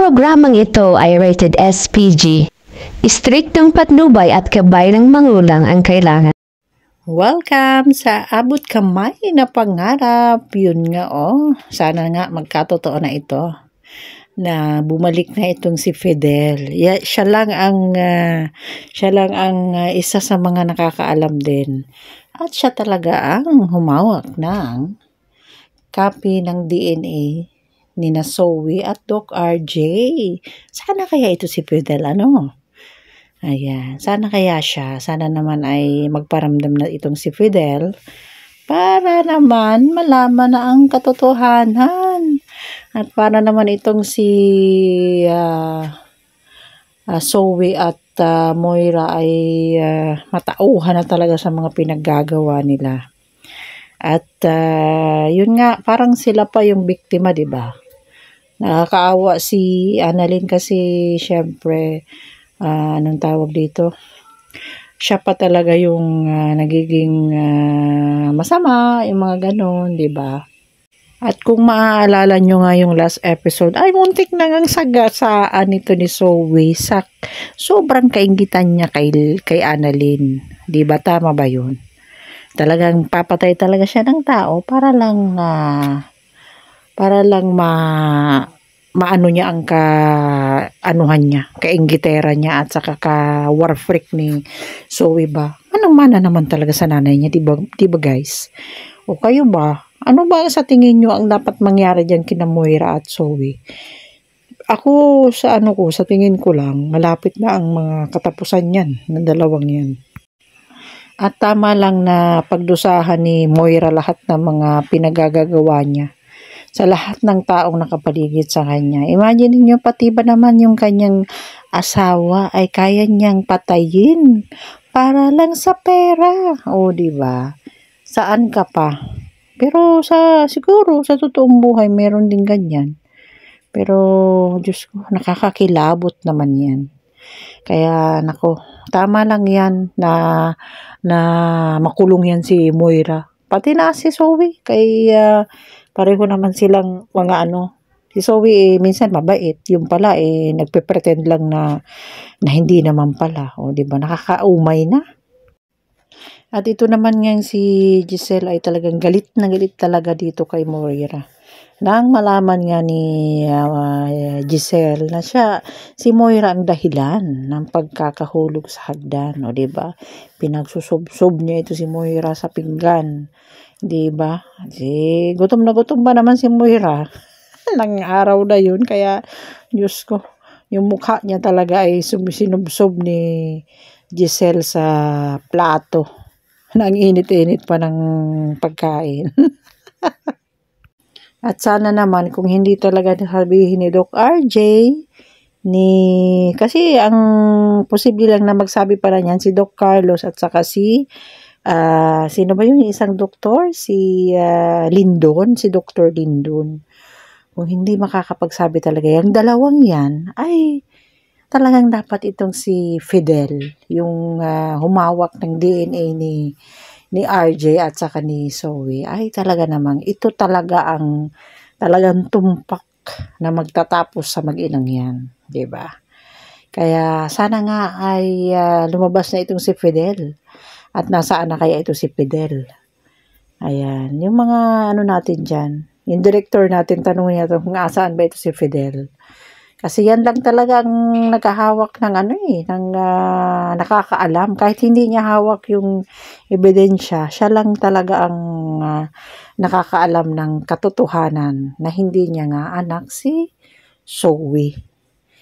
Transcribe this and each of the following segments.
programang ito ay rated SPG. Istriktong patnubay at gabay ng magulang ang kailangan. Welcome sa Abot Kamay na Pangarap. Yun nga sana nga magkatotoo na ito. Na bumalik na itong si Fidel. Siya lang ang isa sa mga nakakaalam din. At siya talaga ang humawak ng copy ng DNA ni Zoe at Doc RJ. Sana kaya ito si Fidel, Ayan, sana kaya siya. Sana naman ay magparamdam na itong si Fidel para naman malaman na ang katotohanan. At para naman itong si Zoe at Moira ay matauhan na talaga sa mga pinaggagawa nila. At yun nga, parang sila pa yung biktima, di ba? Nakakaawa si Annalyn kasi syempre, anong tawag dito? Siya pa talaga yung nagiging masama, yung mga ganon, di ba? At kung maaalala nyo nga yung last episode, ay muntik na ngang sagasaan nito ni Zoe sa sobrang kaingitan niya kay Annalyn. Di ba? Tama ba yun? Talagang papatay talaga siya ng tao para lang maano niya ang anuhan niya, kainggitera niya at saka ka-war freak ni Zoe ba. Manang-mana naman talaga sa nanay niya, di ba guys? O kayo ba? Ano ba sa tingin niyo ang dapat mangyari diyan kina Moira at Zoe? Ako sa tingin ko lang, malapit na ang mga katapusan niyan, ng dalawang 'yan. At tama lang na pagdusahan ni Moira lahat ng mga pinagagagawa niya sa lahat ng taong nakapaligid sa kanya. Imagine niyo pati ba naman yung kanyang asawa ay kaya niyang patayin para lang sa pera. O di ba? Saan ka pa? Pero siguro sa totoong buhay meron din ganyan. Pero Diyos ko, nakakakilabot naman 'yan. Kaya nako, tama lang 'yan na makulong yan si Moira. Pati na si Zoe kay pareho naman silang mga si Zoe minsan mabait, yung pala nagpe-pretend lang na hindi naman pala. O di ba nakakaumay na. At ito naman nga si Giselle ay talagang galit na galit talaga dito kay Moira. Nang malaman nga ni Giselle na si Moira ang dahilan ng pagkakahulog sa hagdan, o di ba? Pinagsusubsob niya ito si Moira sa pinggan, di ba? Gutom na gutom ba naman si Moira? Lang araw na yun, kaya Diyos ko, yung mukha niya talaga ay sinubsob ni Giselle sa plato. Nang init-init pa ng pagkain. At sana naman kung hindi talaga sabihin ni Doc RJ kasi ang posible lang na magsabi pala niyan si Doc Carlos at saka sino ba yung isang doktor? Si Lindon, si Dr. Lindon. Kung hindi makakapagsabi talaga yung dalawang yan, ay talagang dapat itong si Fidel, yung humawak ng DNA ni RJ at saka ni Zoe, ay talaga namang ito talaga ang talagang tumpak na magtatapos sa mag-inang yan, di ba? Kaya sana nga ay lumabas na itong si Fidel at nasaan na kaya ito si Fidel. Ayan, yung mga natin dyan, yung director natin tanongin niya kung saan ba ito si Fidel. Kasi yan lang talaga ang nakahawak ng ng nakakaalam. Kahit hindi niya hawak yung ebidensya, siya lang talaga ang nakakaalam ng katotohanan na hindi niya nga anak si Zoe.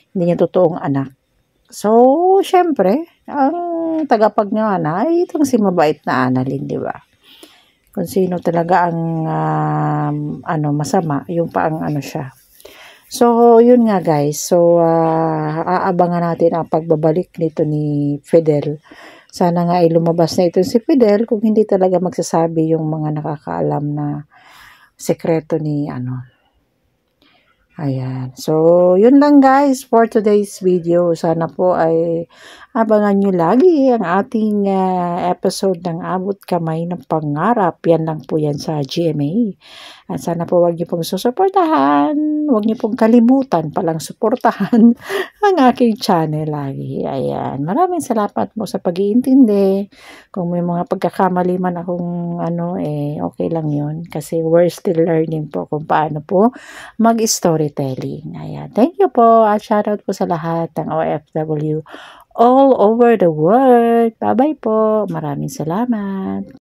Hindi niya totoong anak. So, syempre, ang tagapagngana ay itong si mabait na Annalyn, di ba? Kung sino talaga ang masama, yung pa ang siya. So, yun nga guys. So, aabangan natin ang pagbabalik nito ni Fidel. Sana nga ay lumabas na ito si Fidel kung hindi talaga magsasabi yung mga nakakaalam na sekreto ni Ayan. So, yun lang guys for today's video. Sana po ay abangan nyo lagi ang ating episode ng Abot Kamay ng Pangarap. Yan lang po yan sa GMA. At sana po wag niyo pong susuportahan. Wag niyo pong kalimutan palang suportahan ang aking channel lagi. Ayan. Maraming salamat po sa pag-iintindi. Kung may mga pagkakamali man akong okay lang yun. Kasi we're still learning po kung paano po mag-storytelling. Ayan. Thank you po at shoutout po sa lahat ng OFW all over the world. Bye-bye po. Maraming salamat.